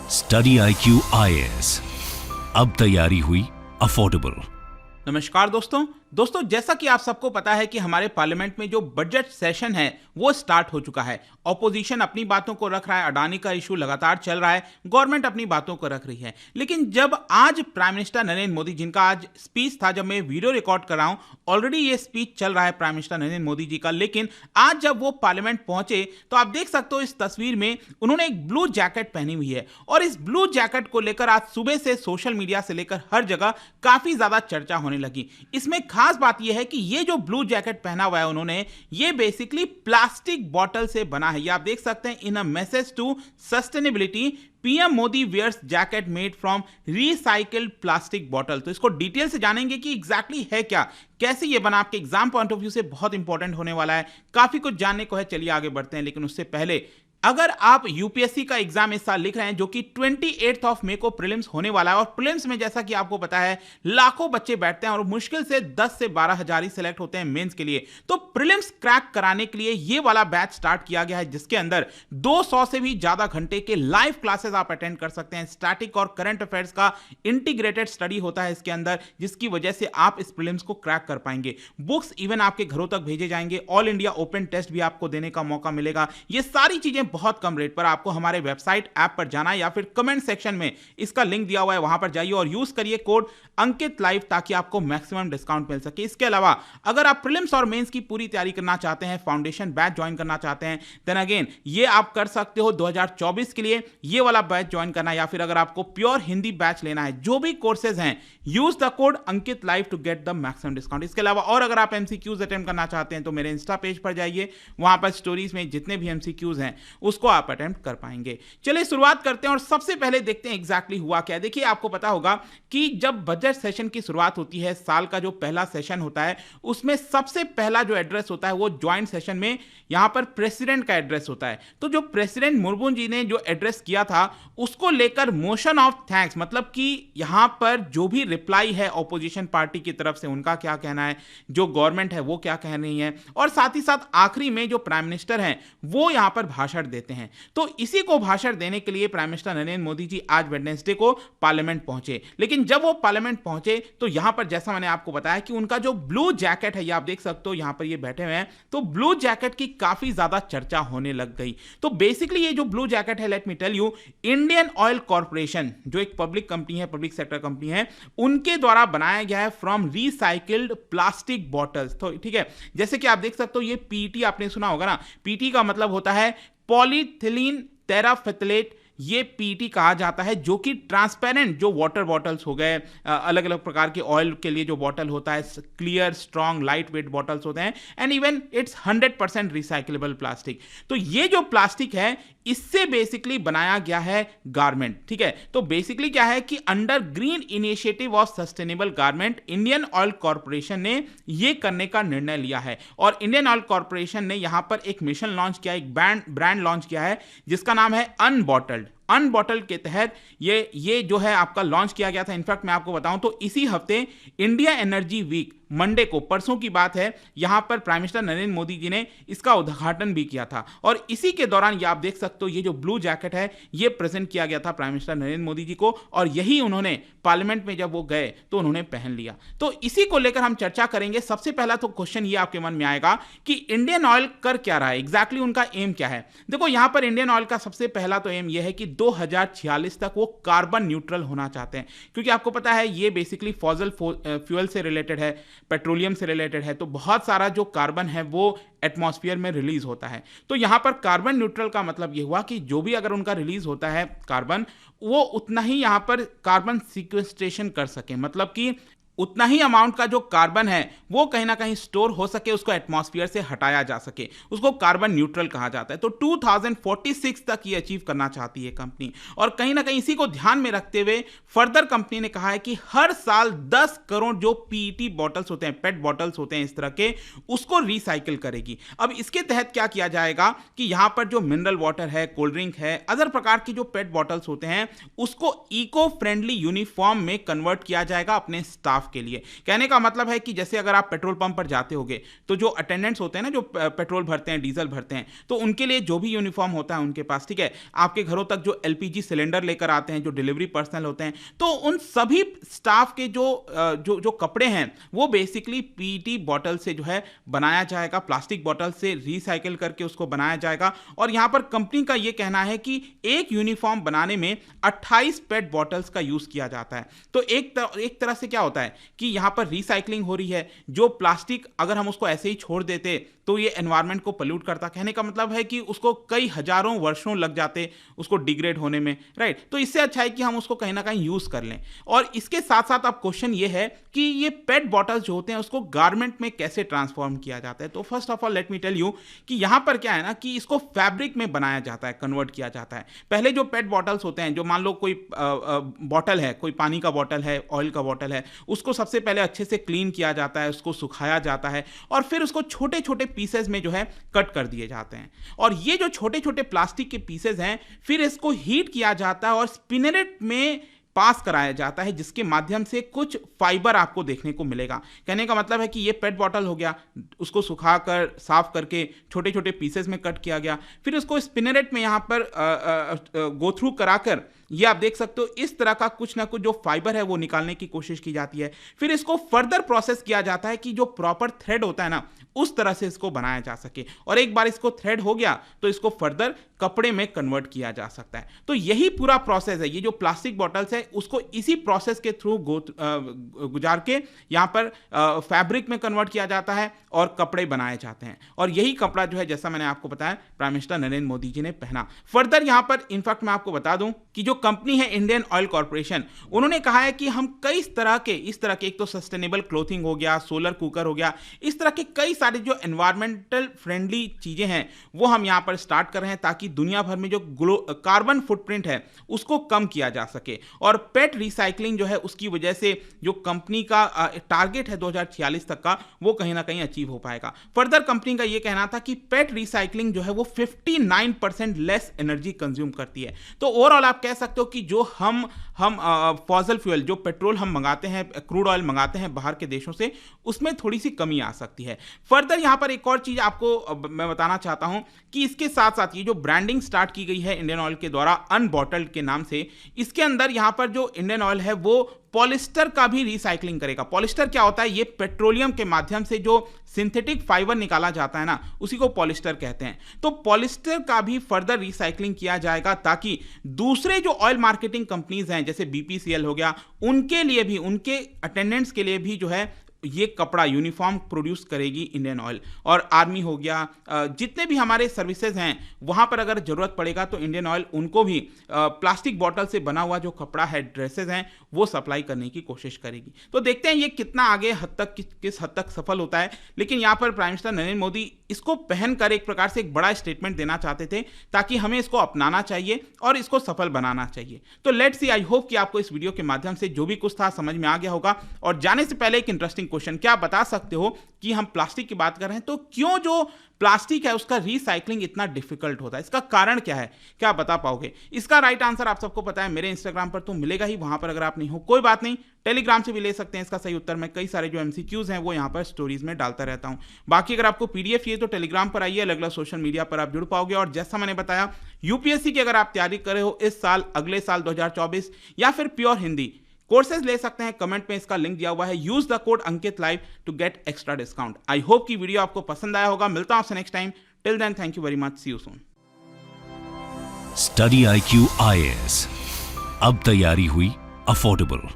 Study IQ IAS, अब तैयारी हुई अफोर्डेबल। नमस्कार दोस्तों, जैसा कि आप सबको पता है कि हमारे पार्लियामेंट में जो बजट सेशन है वो स्टार्ट हो चुका है। ऑपोजिशन अपनी बातों को रख रहा है, अडानी का इशू लगातार चल रहा है, गवर्नमेंट अपनी बातों को रख रही है। लेकिन जब आज प्राइम मिनिस्टर नरेंद्र मोदी, जिनका आज स्पीच था, जब मैं वीडियो रिकॉर्ड कर रहा हूं, ऑलरेडी ये स्पीच चल रहा है प्राइम मिनिस्टर नरेंद्र मोदी जी का, लेकिन आज जब वो पार्लियामेंट पहुंचे तो आप देख सकते हो इस तस्वीर में उन्होंने एक ब्लू जैकेट पहनी हुई है। और इस ब्लू जैकेट को लेकर आज सुबह से सोशल मीडिया से लेकर हर जगह काफी ज्यादा चर्चा होने लगी। इसमें खास बात यह है कि ये जो ब्लू जैकेट पहना हुआ है उन्होंने, ये बेसिकली प्लास्टिक बॉटल से बना है। ये आप देख सकते हैं, in a message to sustainability PM Modi wears jacket made from recycled plastic bottle. तो इसको डिटेल से जानेंगे कि एग्जैक्टली है क्या, कैसे ये बना, आपके एग्जाम पॉइंट ऑफ व्यू से बहुत इंपॉर्टेंट होने वाला है। काफी कुछ जानने को है, चलिए आगे बढ़ते हैं। लेकिन उससे पहले, अगर आप यूपीएससी का एग्जाम इस साल लिख रहे हैं, जो कि 28 मई को प्रीलिम्स होने वाला है, और प्रीलिम्स में जैसा कि आपको पता है लाखों बच्चे बैठते हैं और मुश्किल से 10 से 12 हजार ही सिलेक्ट होते हैं मेंस के लिए, तो प्रीलिम्स क्रैक कराने के लिए ये वाला बैच स्टार्ट किया गया है, जिसके अंदर 200 से भी ज्यादा घंटे के लाइव क्लासेस आप अटेंड कर सकते हैं। स्टैटिक और करंट अफेयर्स का इंटीग्रेटेड स्टडी होता है इसके अंदर, जिसकी वजह से आप इस प्रीलिम्स को क्रैक कर पाएंगे। बुक्स इवन आपके घरों तक भेजे जाएंगे, ऑल इंडिया ओपन टेस्ट भी आपको देने का मौका मिलेगा। ये सारी चीजें बहुत कम रेट पर, आपको हमारे वेबसाइट ऐप पर जाना है या फिर कमेंट सेक्शन में इसका लिंक दिया हुआ है, वहां पर जाइए और यूज करिए कोड अंकित लाइव, ताकि आपको मैक्सिमम डिस्काउंट मिल सके। इसके अलावा अगर आप प्रीलिम्स और मेंस की पूरी तैयारी करना चाहते हैं, फाउंडेशन बैच ज्वाइन करना चाहते हैं, देन अगेन ये आप कर सकते हो 2024 के लिए ये वाला बैच ज्वाइन करना, या फिर अगर आपको प्योर हिंदी बैच लेना है, जो भी कोर्सेज हैं, use the code Ankit live to get the maximum discount. इसके अलावा और अगर आप एमसीक्यूज अटेम्प्ट करना चाहते हैं तो मेरे इंस्टा पेज पर जाइए, वहां पर स्टोरीज में जितने भी एमसीक्यूज हैं उसको आप अटेम्प्ट कर पाएंगे। चलिए शुरुआत करते हैं और सबसे पहले देखते हैं एग्जैक्टली हुआ क्या। देखिए, आपको पता होगा कि जब बजट सेशन की शुरुआत होती है, साल का जो पहला सेशन होता है, उसमें सबसे पहला जो एड्रेस होता है वो ज्वाइंट सेशन में यहां पर प्रेसिडेंट का एड्रेस होता है। तो जो प्रेसिडेंट मुर्मू जी ने जो एड्रेस किया था, उसको लेकर मोशन ऑफ थैंक्स, मतलब कि यहां पर जो भी रिप्लाई है ऑपोजिशन पार्टी की तरफ से, उनका क्या कहना है, जो गवर्नमेंट है वो क्या कह रही है, और साथ ही साथ आखिरी में जो प्राइम मिनिस्टर हैं वो यहां पर भाषण देते हैं। तो इसी को भाषण देने के लिए प्राइम मिनिस्टर नरेंद्र मोदी जी आज वेडनेसडे को पार्लियामेंट पहुंचे। लेकिन जब वो पार्लियामेंट पहुंचे तो यहां पर, जैसा मैंने आपको बताया, कि उनका जो ब्लू जैकेट है, ये आप देख सकते हो यहां पर ये बैठे हुए हैं, तो ब्लू जैकेट की काफी ज्यादा चर्चा होने लग गई। तो बेसिकली ये जो ब्लू जैकेट है, let me tell you, Indian Oil Corporation, जो एक पब्लिक कंपनी है, पब्लिक सेक्टर कंपनी है, उनके द्वारा बनाया गया है फ्रॉम रिसाइकल्ड प्लास्टिक बॉटल्स। तो ठीक है, जैसे कि आप देख सकते हो, ये पीटी आपने सुना होगा ना, पीटी का मतलब होता है पॉलीथिलीन टेराफिथलेट, ये पीटी कहा जाता है, जो कि ट्रांसपेरेंट जो वाटर बॉटल्स हो गए, अलग अलग प्रकार के ऑयल के लिए जो बॉटल होता है, clear strong light weight bottles होते हैं, and even it's 100% recyclable plastic. तो ये जो प्लास्टिक है, इससे बेसिकली बनाया गया है गारमेंट। ठीक है, तो बेसिकली क्या है कि under green initiative of sustainable garment, Indian Oil corporation ने ये करने का निर्णय लिया है। और इंडियन ऑयल कॉर्पोरेशन ने यहां पर एक मिशन लॉन्च किया, एक ब्रांड लॉन्च किया है, जिसका नाम है अनबॉटल्ड के तहत ये जो है आपका लॉन्च किया गया था। इनफैक्ट मैं आपको बताऊं तो इसी हफ्ते इंडिया एनर्जी वीक, मंडे को, परसों की बात है, यहां पर प्राइम मिनिस्टर नरेंद्र मोदी जी ने इसका उद्घाटन भी किया था। और इसी के दौरान ये आप देख सकते हो, ये जो ब्लू जैकेट है ये प्रेजेंट किया गया था प्राइम मिनिस्टर नरेंद्र मोदी जी को, और यही उन्होंने पार्लियामेंट में जब वो गए तो उन्होंने पहन लिया। तो इसी को लेकर हम चर्चा करेंगे। सबसे पहला तो क्वेश्चन ये आपके मन में आएगा कि इंडियन ऑयल कर क्या रहा है, एग्जैक्टली उनका एम क्या है। देखो, यहां पर इंडियन ऑयल का सबसे पहला तो एम यह है कि 2046 तक वो कार्बन न्यूट्रल होना चाहते हैं, क्योंकि आपको पता है ये बेसिकली फॉसिल फ्यूल से रिलेटेड है, पेट्रोलियम से रिलेटेड है, तो बहुत सारा जो कार्बन है वो एटमॉस्फेयर में रिलीज होता है। तो यहां पर कार्बन न्यूट्रल का मतलब यह हुआ कि जो भी अगर उनका रिलीज होता है कार्बन, वो उतना ही यहां पर कार्बन सिक्वेस्ट्रेशन कर सके, मतलब कि उतना ही अमाउंट का जो कार्बन है वो कहीं ना कहीं स्टोर हो सके, उसको एटमॉस्फेयर से हटाया जा सके, उसको कार्बन न्यूट्रल कहा जाता है। तो 2046 तक ये अचीव करना चाहती है कंपनी। और कहीं ना कहीं इसी को ध्यान में रखते हुए फर्दर कंपनी ने कहा है कि हर साल 10 करोड़ जो पीईटी बॉटल्स होते हैं, पेट बॉटल्स होते हैं इस तरह के, उसको रिसाइकिल करेगी। अब इसके तहत क्या किया जाएगा कि यहां पर जो मिनरल वाटर है, कोल्ड ड्रिंक है, अदर प्रकार की जो पेट बॉटल्स होते हैं, उसको इको फ्रेंडली यूनिफॉर्म में कन्वर्ट किया जाएगा अपने स्टाफ स्टाफ के लिए। कहने का मतलब है कि जैसे अगर आप पेट्रोल पंप पर जाते होगे तो जो अटेंडेंट्स होते हैं ना, जो पेट्रोल भरते हैं, डीजल भरते हैं, तो उनके लिए जो भी यूनिफॉर्म होता है उनके पास, ठीक है, आपके घरों तक जो एलपीजी सिलेंडर लेकर आते हैं, जो डिलीवरी पर्सनल होते हैं, तो उन सभी स्टाफ के जो कपड़े हैं वो बेसिकली पीईटी बॉटल से जो है बनाया जाएगा, प्लास्टिक बॉटल से रिसाइकिल करके उसको बनाया जाएगा। और यहां पर कंपनी का यह कहना है कि एक यूनिफॉर्म बनाने में 28 पेट बॉटल्स का यूज किया जाता है। तो एक तरह से क्या होता है कि यहां पर रिसाइकलिंग हो रही है। जो प्लास्टिक अगर हम उसको ऐसे ही छोड़ देते तो ये एनवायरनमेंट को पोल्यूट करता। कहने का मतलब है कि उसको कई हजारों वर्षों लग जाते उसको डिग्रेड होने में, राइट। तो इससे अच्छा है कि हम उसको कहीं ना कहीं यूज कर लें। और इसके साथ साथ अब क्वेश्चन ये है कि ये पेट बॉटल्स जो होते हैं उसको गारमेंट में कैसे ट्रांसफॉर्म किया जाता है। तो first of all let me tell you कि यहां पर क्या है ना कि इसको फैब्रिक में बनाया जाता है, कन्वर्ट किया जाता है। पहले जो पेट बॉटल्स होते हैं, जो मान लो कोई बॉटल है, कोई पानी का बॉटल है, ऑयल का बॉटल है, उसको सबसे पहले अच्छे से क्लीन किया जाता है, उसको सुखाया जाता है और फिर उसको छोटे छोटे पीसेस में जो है कट कर दिए जाते हैं। और ये जो छोटे छोटे प्लास्टिक के पीसेस हैं फिर इसको हीट किया जाता है और स्पिनरेट में पास कराया जाता है, जिसके माध्यम से कुछ फाइबर आपको देखने को मिलेगा। कहने का मतलब है कि ये पेट बॉटल हो गया, उसको सुखाकर साफ करके छोटे छोटे पीसेस में कट किया गया, फिर उसको स्पिनरेट में यहाँ पर गो थ्रू कराकर ये आप देख सकते हो इस तरह का कुछ ना कुछ जो फाइबर है वो निकालने की कोशिश की जाती है। फिर इसको फर्दर प्रोसेस किया जाता है कि जो प्रॉपर थ्रेड होता है ना उस तरह से इसको बनाया जा सके। और एक बार इसको थ्रेड हो गया तो इसको फर्दर कपड़े में कन्वर्ट किया जा सकता है। तो यही पूरा प्रोसेस है। ये जो प्लास्टिक बॉटल्स है उसको इसी प्रोसेस के थ्रू गुजार के यहाँ पर फैब्रिक में कन्वर्ट किया जाता है और कपड़े बनाए जाते हैं। और यही कपड़ा जो है, जैसा मैंने आपको बताया, प्राइम मिनिस्टर नरेंद्र मोदी जी ने पहना। फर्दर यहाँ पर इनफैक्ट मैं आपको बता दूं कि जो कंपनी है इंडियन ऑयल कॉर्पोरेशन, उन्होंने कहा है कि हम कई तरह के एक तो सस्टेनेबल क्लोथिंग हो गया, सोलर कुकर हो गया, इस तरह के कई सारे जो एनवायरमेंटल फ्रेंडली चीजें हैं वो हम यहां पर स्टार्ट कर रहे हैं ताकि दुनिया भर में जो कार्बन फुटप्रिंट है उसको कम किया जा सके। और पेट रिसाइकलिंग जो है उसकी वजह से जो कंपनी का टारगेट है 2046 तक का, वो कहीं ना कहीं अचीव हो पाएगा। फर्दर कंपनी का यह कहना था कि पेट रिसाइकलिंग जो है वो 59% लेस एनर्जी कंज्यूम करती है। तो ओवरऑल आप कह सकते हो कि जो हम फॉसिल फ्यूल, जो पेट्रोल हम मंगाते हैं, क्रूड ऑयल मंगाते हैं बाहर के देशों से, उसमें थोड़ी सी कमी आ सकती है। फर्दर यहां पर एक और चीज आपको मैं बताना चाहता हूं कि इसके साथ साथ ये जो ब्रांडिंग स्टार्ट की गई है इंडियन ऑयल के द्वारा अनबॉटल्ड के नाम से, इसके अंदर यहां पर जो इंडियन ऑयल है वो पॉलिस्टर का भी रिसाइकलिंग करेगा। पॉलिस्टर क्या होता है? ये पेट्रोलियम के माध्यम से जो सिंथेटिक फाइबर निकाला जाता है ना, उसी को पॉलिस्टर कहते हैं। तो पॉलिस्टर का भी फर्दर रिसाइकलिंग किया जाएगा ताकि दूसरे जो ऑयल मार्केटिंग कंपनीज हैं जैसे बीपीसीएल हो गया, उनके लिए भी, उनके अटेंडेंट्स के लिए भी जो है ये कपड़ा यूनिफॉर्म प्रोड्यूस करेगी इंडियन ऑयल। और आर्मी हो गया, जितने भी हमारे सर्विसेज हैं वहां पर अगर जरूरत पड़ेगा तो इंडियन ऑयल उनको भी प्लास्टिक बॉटल से बना हुआ जो कपड़ा है, ड्रेसेस हैं, वो सप्लाई करने की कोशिश करेगी। तो देखते हैं ये कितना आगे हद तक किस हद तक सफल होता है। लेकिन यहां पर प्राइम मिनिस्टर नरेंद्र मोदी इसको पहनकर एक प्रकार से एक बड़ा स्टेटमेंट देना चाहते थे ताकि हमें इसको अपनाना चाहिए और इसको सफल बनाना चाहिए। तो लेट्स सी, आई होप कि आपको इस वीडियो के माध्यम से जो भी कुछ था समझ में आ गया होगा। और जाने से पहले एक इंटरेस्टिंग क्वेश्चन, क्या आप बता सकते हो कि हम प्लास्टिक की बात कर रहे हैं तो क्यों जो प्लास्टिक है उसका रिसाइकलिंग इतना डिफिकल्ट होता है? इसका कारण क्या है? क्या आप बता पाओगे? इसका राइट आंसर आप सबको पता है, मेरे इंस्टाग्राम पर तो मिलेगा ही, वहां पर अगर आप नहीं हो कोई बात नहीं, टेलीग्राम से भी ले सकते हैं इसका सही उत्तर। मैं कई सारे जो एमसीक्यूज हैं वो यहां पर स्टोरीज में डालता रहता हूं। बाकी अगर आपको पीडीएफ चाहिए तो टेलीग्राम पर आइए, अलग अलग सोशल मीडिया पर आप जुड़ पाओगे। और जैसा मैंने बताया, यूपीएससी की अगर आप तैयारी कर रहे हो इस साल, अगले साल 2024, या फिर प्योर हिंदी कोर्सेज ले सकते हैं, कमेंट में इसका लिंक दिया हुआ है। Use the code Ankit live to get extra discount. I hope कि वीडियो आपको पसंद आया होगा। मिलता हूं आपसे next time. Till then, thank you very much, see you soon. Study IQ IAS, अब तैयारी हुई अफोर्डेबल।